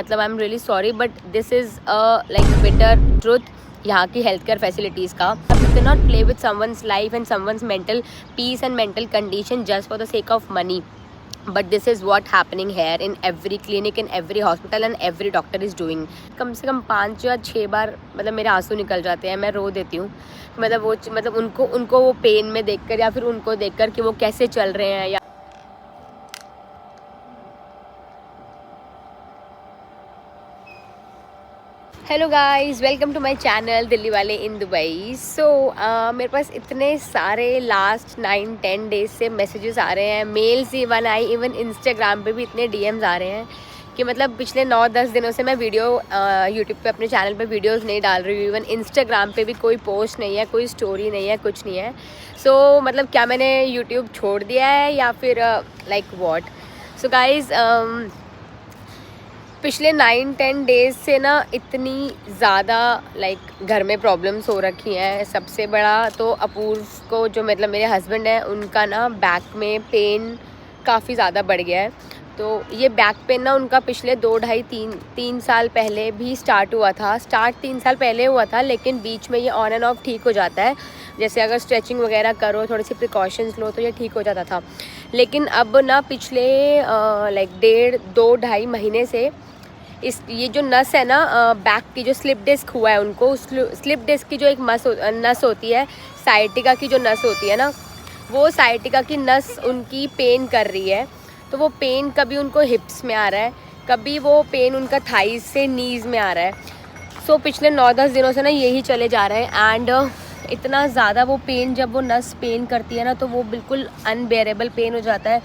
मतलब I am really sorry but this is like bitter truth यहाँ की health care facilities का. You can not play with someone's life and someone's mental peace and mental condition just for the sake of money. But this is what happening here in every clinic, in every hospital and every doctor is doing. कम से कम 5 या 6 बार मतलब मेरे आंसू निकल जाते हैं, मैं रो देती हूँ. मतलब उनको वो पेन में देखकर या फिर उनको देखकर कि वो कैसे चल रहे हैं. या hello guys, welcome to my channel Delhi वाले इन दुबई. सो मेरे पास इतने सारे लास्ट 9-10 डेज से मैसेजेस आ रहे हैं, मेल्स इवन इवन इंस्टाग्राम पे भी इतने डीएम्स आ रहे हैं कि मतलब पिछले 9-10 दिनों से मैं वीडियो यूट्यूब पे अपने चैनल पे वीडियोस नहीं डाल रही हूँ. इवन इंस्टाग्राम पे भी कोई पोस्ट नहीं है, कोई स्टोरी नहीं है, कुछ नहीं है. सो मतलब क्या मैंने यूट्यूब छोड़ दिया है या फिर लाइक व्हाट. सो गाइस, पिछले 9-10 डेज से ना इतनी ज़्यादा लाइक घर में प्रॉब्लम्स हो रखी हैं. सबसे बड़ा तो अपूर्व को, जो मतलब मेरे हस्बैंड हैं, उनका ना बैक में पेन काफ़ी ज़्यादा बढ़ गया है. तो ये बैक पेन ना उनका पिछले 2-2.5-3 साल पहले भी स्टार्ट हुआ था. 3 साल पहले हुआ था, लेकिन बीच में ये ऑन एंड ऑफ ठीक हो जाता है. जैसे अगर स्ट्रेचिंग वगैरह करो, थोड़ी सी प्रिकॉशंस लो तो ये ठीक हो जाता था. लेकिन अब ना पिछले लाइक 1.5-2.5 महीने से ये जो नस है ना, बैक की जो स्लिप डिस्क हुआ है उनको, स्लिप डिस्क की जो एक नस होती है, साइटिका की जो नस होती है ना, वो साइटिका की नस उनकी पेन कर रही है. तो वो पेन कभी उनको हिप्स में आ रहा है, कभी वो पेन उनका थाइस से नीज़ में आ रहा है. सो पिछले 9-10 दिनों से ना यही चले जा रहे हैं. एंड इतना ज़्यादा वो पेन, जब वो नस पेन करती है ना, तो वो बिल्कुल अनबेरेबल पेन हो जाता है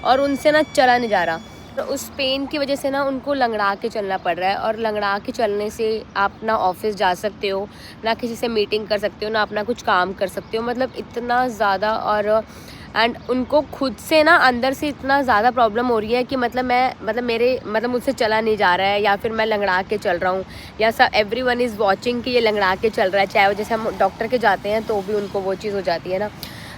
और उनसे ना चला नहीं जा रहा. तो उस पेन की वजह से ना उनको लंगड़ा के चलना पड़ रहा है. और लंगड़ा के चलने से आप ना ऑफिस जा सकते हो, ना किसी से मीटिंग कर सकते हो, ना अपना कुछ काम कर सकते हो. मतलब इतना ज़्यादा. और एंड उनको खुद से ना अंदर से इतना ज़्यादा प्रॉब्लम हो रही है कि मतलब मुझसे चला नहीं जा रहा है, या फिर मैं लंगड़ा के चल रहा हूँ, या सब एवरीवन इज़ वॉचिंग कि ये लंगड़ा के चल रहा है. चाहे वो जैसे हम डॉक्टर के जाते हैं तो भी उनको वो चीज़ हो जाती है ना.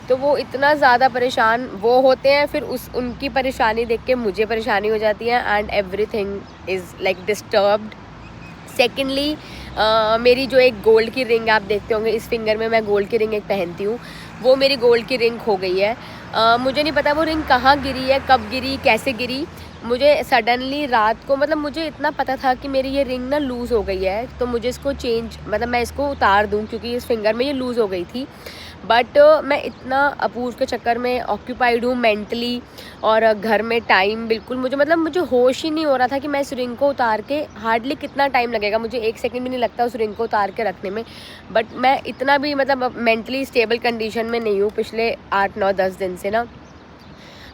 तो वो इतना ज़्यादा परेशान वो होते हैं, फिर उनकी परेशानी देख के मुझे परेशानी हो जाती है. And everything is like disturbed. Secondly, मेरी जो एक गोल्ड की रिंग आप देखते होंगे, इस फिंगर में मैं गोल्ड की रिंग एक पहनती हूँ, वो मेरी गोल्ड की रिंग खो गई है. मुझे नहीं पता वो रिंग कहाँ गिरी है, कब गिरी, कैसे गिरी. मुझे सडनली रात को, मतलब मुझे इतना पता था कि मेरी ये रिंग ना लूज़ हो गई है, तो मुझे इसको मैं इसको उतार दूँ, क्योंकि इस फिंगर में ये लूज़ हो गई थी. बट मैं इतना अपूर्व के चक्कर में ऑक्यूपाइड हूँ मेंटली, और घर में टाइम बिल्कुल मुझे होश ही नहीं हो रहा था कि मैं इस रिंग को उतार के, हार्डली कितना टाइम लगेगा, मुझे 1 सेकंड भी नहीं लगता उस रिंग को उतार के रखने में. बट मैं इतना भी मतलब मेंटली स्टेबल कंडीशन में नहीं हूँ पिछले 8-9-10 दिन से ना.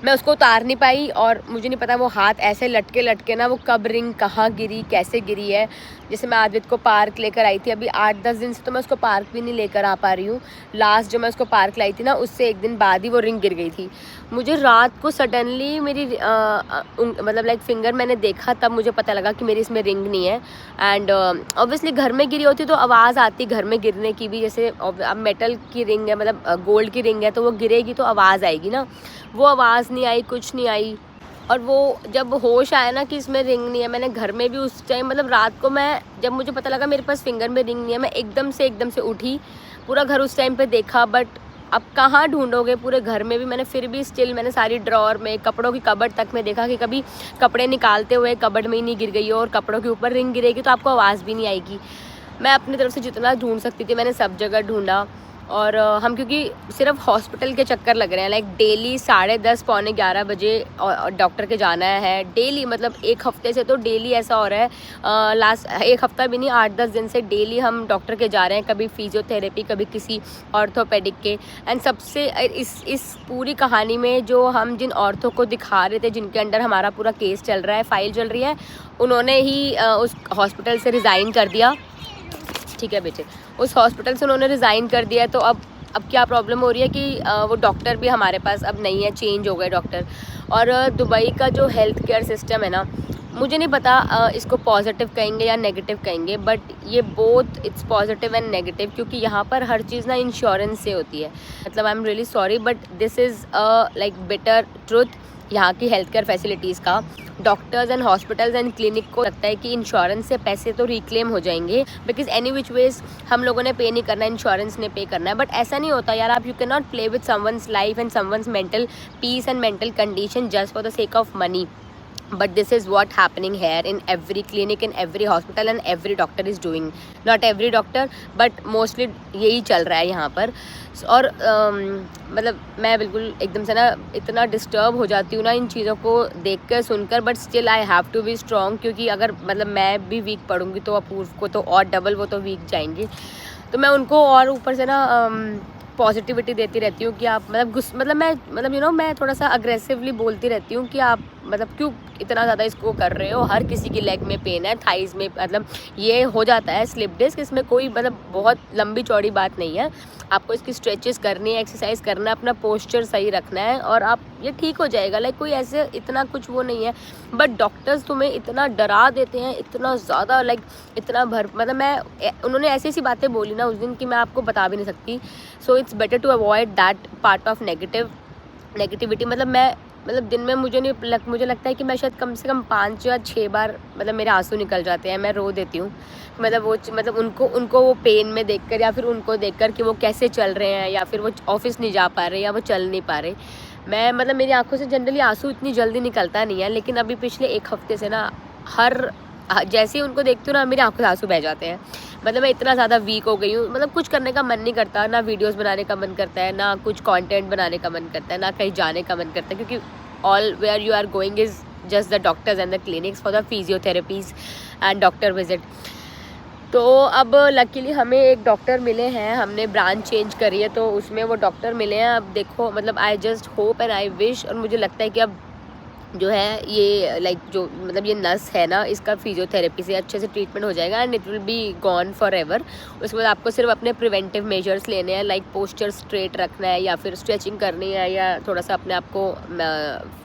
मैं उसको उतार नहीं पाई, और मुझे नहीं पता वो हाथ ऐसे लटके ना वो कब रिंग कहाँ गिरी, कैसे गिरी है. जैसे मैं आदित्य को पार्क लेकर आई थी, अभी 8-10 दिन से तो मैं उसको पार्क भी नहीं लेकर आ पा रही हूँ. लास्ट जो मैं उसको पार्क लाई थी ना, उससे 1 दिन बाद ही वो रिंग गिर गई थी. मुझे रात को सडनली मेरी मतलब लाइक फिंगर मैंने देखा, तब मुझे पता लगा कि मेरी इसमें रिंग नहीं है. एंड ऑब्वियसली घर में गिरी होती तो आवाज़ आती घर में गिरने की भी. जैसे अब मेटल की रिंग है, मतलब गोल्ड की रिंग है, तो वो गिरेगी तो आवाज़ आएगी ना. वो आवाज़ नहीं आई, कुछ नहीं आई. और वो जब होश आया ना कि इसमें रिंग नहीं है, मैंने घर में भी उस टाइम, मतलब रात को मैं, जब मुझे पता लगा मेरे पास फिंगर में रिंग नहीं है, मैं एकदम से उठी. पूरा घर उस टाइम पे देखा, बट अब कहाँ ढूंढोगे पूरे घर में भी. मैंने फिर भी स्टिल मैंने सारी ड्रॉर में, कपड़ों की कबर्ड तक में देखा कि कभी कपड़े निकालते हुए कबर्ड में ही नहीं गिर गई हो. और कपड़ों के ऊपर रिंग गिरेगी तो आपको आवाज़ भी नहीं आएगी. मैं अपनी तरफ से जितना ढूंढ सकती थी मैंने सब जगह ढूंढा. और हम, क्योंकि सिर्फ हॉस्पिटल के चक्कर लग रहे हैं, लाइक डेली 10:30 पौने 11 बजे डॉक्टर के जाना है डेली. मतलब 1 हफ्ते से तो डेली ऐसा हो रहा है. लास्ट 1 हफ्ता भी नहीं, 8-10 दिन से डेली हम डॉक्टर के जा रहे हैं. कभी फिजियोथेरेपी, कभी किसी ऑर्थोपेडिक के. एंड सबसे इस पूरी कहानी में जो हम जिन औरतों को दिखा रहे थे, जिनके अंडर हमारा पूरा केस चल रहा है, फाइल चल रही है, उन्होंने ही उस हॉस्पिटल से रिज़ाइन कर दिया. ठीक है बेटे, उस हॉस्पिटल से उन्होंने रिज़ाइन कर दिया. तो अब क्या प्रॉब्लम हो रही है कि वो डॉक्टर भी हमारे पास अब नहीं है, चेंज हो गए डॉक्टर. और दुबई का जो हेल्थ केयर सिस्टम है ना, मुझे नहीं पता इसको पॉजिटिव कहेंगे या नेगेटिव कहेंगे, बट ये both it's positive and negative, क्योंकि यहाँ पर हर चीज़ ना इंश्योरेंस से होती है. मतलब I am really sorry but this is like bitter truth. यहाँ की हेल्थ केयर फैसिलिटीज़ का। Doctors and hospitals and clinic को लगता है कि इंश्योरेंस से पैसे तो रिक्लेम हो जाएंगे, बिकॉज एनी विच वेज हम लोगों ने पे नहीं करना है, इंश्योरेंस ने पे करना है। बट ऐसा नहीं होता यार, आप you can not play with someone's life and someone's mental peace and mental condition just for the sake of money. But this is what happening here in every clinic, in every hospital and every doctor is doing. Not every doctor but mostly यही चल रहा है यहाँ पर। और मतलब मैं बिल्कुल एकदम से ना इतना डिस्टर्ब हो जाती हूँ ना इन चीज़ों को देख कर सुनकर, but still I have to be strong, क्योंकि अगर मतलब मैं भी वीक पड़ूँगी तो अपूर्व को तो और डबल वो तो वीक जाएंगी। तो मैं उनको और ऊपर से ना पॉजिटिविटी देती रहती हूँ कि आप मतलब मैं मैं थोड़ा सा अग्रेसिवली बोलती रहती हूँ कि आप मतलब क्यों इतना ज़्यादा इसको कर रहे हो। हर किसी की लेग में पेन है, थाइज़ में, मतलब ये हो जाता है स्लिप डिस्क, इसमें कोई मतलब बहुत लंबी चौड़ी बात नहीं है। आपको इसकी स्ट्रेचेस करनी है, एक्सरसाइज करना है, अपना पोस्चर सही रखना है और आप ये ठीक हो जाएगा। लाइक कोई ऐसे इतना कुछ वो नहीं है। बट डॉक्टर्स तुम्हें इतना डरा देते हैं, इतना ज़्यादा लाइक इतना उन्होंने ऐसी ऐसी बातें बोली ना उस दिन कि मैं आपको बता भी नहीं सकती। So it's better to avoid that part of negativity. मतलब दिन में मुझे लगता है कि मैं शायद कम से कम 5 या 6 बार मतलब मेरे आंसू निकल जाते हैं, मैं रो देती हूँ। मतलब उनको वो पेन में देखकर या फिर उनको देखकर कि वो कैसे चल रहे हैं या फिर वो ऑफिस नहीं जा पा रहे या वो चल नहीं पा रहे। मैं मतलब मेरी आंखों से जनरली आंसू इतनी जल्दी निकलता नहीं है, लेकिन अभी पिछले 1 हफ्ते से ना जैसे ही उनको देखती हूँ ना मेरी आंखों से आंसू बह जाते हैं। मतलब मैं इतना ज़्यादा वीक हो गई हूँ, मतलब कुछ करने का मन नहीं करता, ना वीडियोस बनाने का मन करता है, ना कुछ कंटेंट बनाने का मन करता है, ना कहीं जाने का मन करता है, क्योंकि all where you are going is just the doctors and the clinics for the physiotherapies and doctor visit. तो अब लकीली हमें एक डॉक्टर मिले हैं, हमने ब्रांच चेंज करी है तो उसमें वो डॉक्टर मिले हैं। अब देखो मतलब I just hope and I wish, और मुझे लगता है कि अब जो है ये लाइक जो मतलब ये नस है ना, इसका फिजियोथेरेपी से अच्छे से ट्रीटमेंट हो जाएगा and it will be gone for ever. उसके बाद आपको सिर्फ अपने प्रिवेंटिव मेजर्स लेने हैं, लाइक पोस्चर स्ट्रेट रखना है या फिर स्ट्रेचिंग करनी है या थोड़ा सा अपने आप को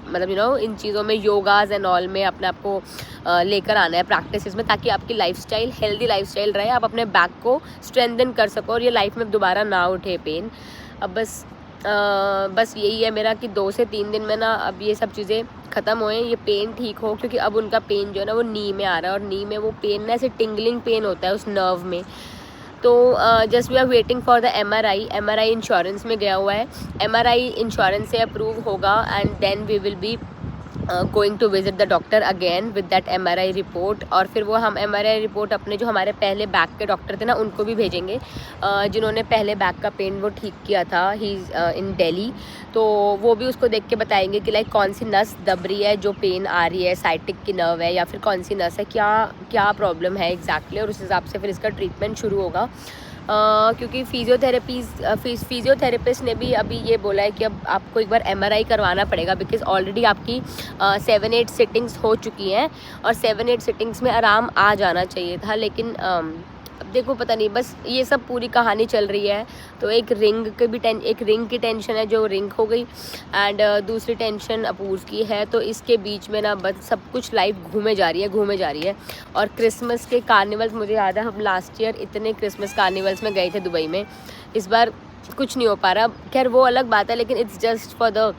मतलब इन चीज़ों में योगाज एंड ऑल में अपने आप को लेकर आना है प्रैक्टिस में, ताकि आपकी लाइफस्टाइल हेल्दी लाइफस्टाइल रहे, आप अपने बैक को स्ट्रेंथन कर सको और ये लाइफ में दोबारा ना उठे पेन। अब बस यही है मेरा कि 2 से 3 दिन में ना अब ये सब चीज़ें ख़त्म होए, ये पेन ठीक हो, क्योंकि अब उनका पेन जो है ना वो नी में आ रहा है और नी में वो पेन ना ऐसे टिंगलिंग पेन होता है उस नर्व में। तो just we are waiting for the MRI insurance में गया हुआ है, MRI इंश्योरेंस से अप्रूव होगा and then we will be going to visit the doctor again with that MRI report. और फिर वो हम MRI रिपोर्ट अपने जो हमारे पहले बैक के डॉक्टर थे ना उनको भी भेजेंगे, जिन्होंने पहले बैक का पेन वो ठीक किया था, ही इज़ इन दिल्ली। तो वो भी उसको देख के बताएंगे कि लाइक कौन सी नस दब रही है जो पेन आ रही है, साइटिक की नर्व है या फिर कौन सी नस है, क्या प्रॉब्लम है एग्जैक्टली, और उस हिसाब से फिर इसका ट्रीटमेंट शुरू होगा। क्योंकि फिजियोथेरेपिस्ट ने भी अभी ये बोला है कि अब आपको एक बार MRI करवाना पड़ेगा, बिकॉज़ ऑलरेडी आपकी 7-8 सिटिंग्स हो चुकी हैं और 7-8 सिटिंग्स में आराम आ जाना चाहिए था, लेकिन अब देखो पता नहीं, बस ये सब पूरी कहानी चल रही है। तो एक रिंग की टेंशन है जो रिंग हो गई एंड दूसरी टेंशन अपूर्व की है। तो इसके बीच में ना बस सब कुछ लाइफ घूमे जा रही है। और क्रिसमस के कार्निवल्स, मुझे याद है हम लास्ट ईयर इतने क्रिसमस कार्निवल्स में गए थे दुबई में, इस बार कुछ नहीं हो पा रहा। खैर वो अलग बात है, लेकिन इट्स जस्ट फॉर द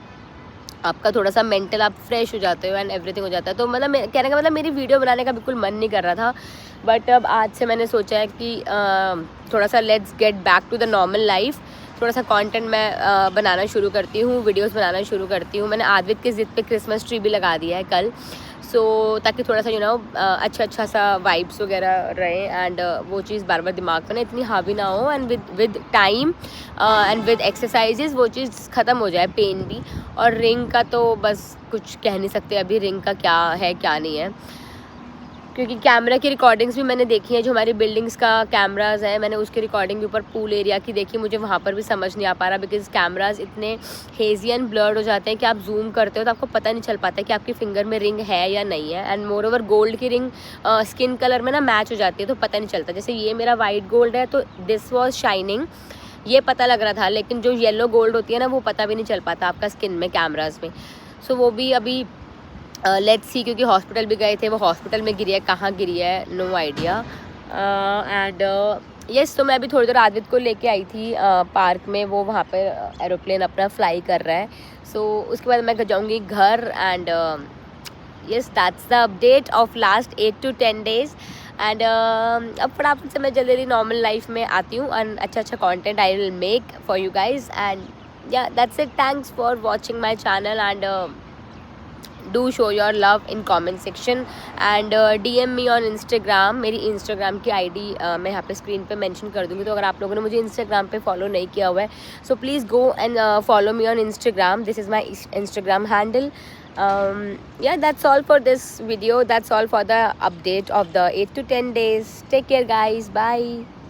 आपका थोड़ा सा मेंटल आप फ्रेश हो जाते हो एंड एवरीथिंग हो जाता है। तो मतलब कहने का मतलब मेरी वीडियो बनाने का बिल्कुल मन नहीं कर रहा था, बट अब आज से मैंने सोचा है कि थोड़ा सा let's get back to the normal life, थोड़ा सा कंटेंट मैं बनाना शुरू करती हूँ, वीडियोस बनाना शुरू करती हूँ। मैंने आदित्य की ज़िद पे क्रिसमस ट्री भी लगा दिया है कल, सो ताकि थोड़ा सा अच्छा सा वाइब्स वगैरह रहे एंड वो चीज़ बार बार दिमाग में ना इतनी हावी ना हो, and with time and with exercises वो चीज़ ख़त्म हो जाए, पेन भी। और रिंग का तो बस कुछ कह नहीं सकते अभी, रिंग का क्या है क्या नहीं है, क्योंकि कैमरा की रिकॉर्डिंग्स भी मैंने देखी है, जो हमारी बिल्डिंग्स का कैमराज़ है मैंने उसकी रिकॉर्डिंग भी ऊपर पूल एरिया की देखी, मुझे वहाँ पर भी समझ नहीं आ पा रहा, बिकॉज कैमराज इतने हेजी एंड ब्लर्ड हो जाते हैं कि आप जूम करते हो तो आपको पता नहीं चल पाता कि आपकी फिंगर में रिंग है या नहीं है। एंड मोर ओवर गोल्ड की रिंग स्किन कलर में ना मैच हो जाती है तो पता नहीं चलता। जैसे ये मेरा वाइट गोल्ड है तो दिस वॉज शाइनिंग, ये पता लग रहा था, लेकिन जो येलो गोल्ड होती है ना वो पता भी नहीं चल पाता आपका स्किन में कैमराज में। सो वो भी अभी लेट्स सी, क्योंकि हॉस्पिटल भी गए थे, वो हॉस्पिटल में गिरी है, कहाँ गिरी है नो आइडिया। एंड यस, तो मैं अभी थोड़ी देर आदित्य को लेके आई थी पार्क में, वो वहाँ पर एरोप्लेन अपना फ्लाई कर रहा है। सो उसके बाद मैं जाऊँगी घर and yes, that's the update of last 8 to 10 days। And अब फटाफट से मैं जल्दी नॉर्मल लाइफ में आती हूँ एंड अच्छा content I will make for you guys. And yeah that's it, thanks for watching my channel and do show your love in comment section and DM me on Instagram। मेरी Instagram की ID मैं यहाँ पे screen पे mention कर दूँगी, तो अगर आप लोगों ने मुझे Instagram पे फॉलो नहीं किया हुआ है so please go and follow me on Instagram। This is my Instagram handle। Yeah, that's all for this video, that's all for the update of the 8 to 10 days। Take care guys, bye।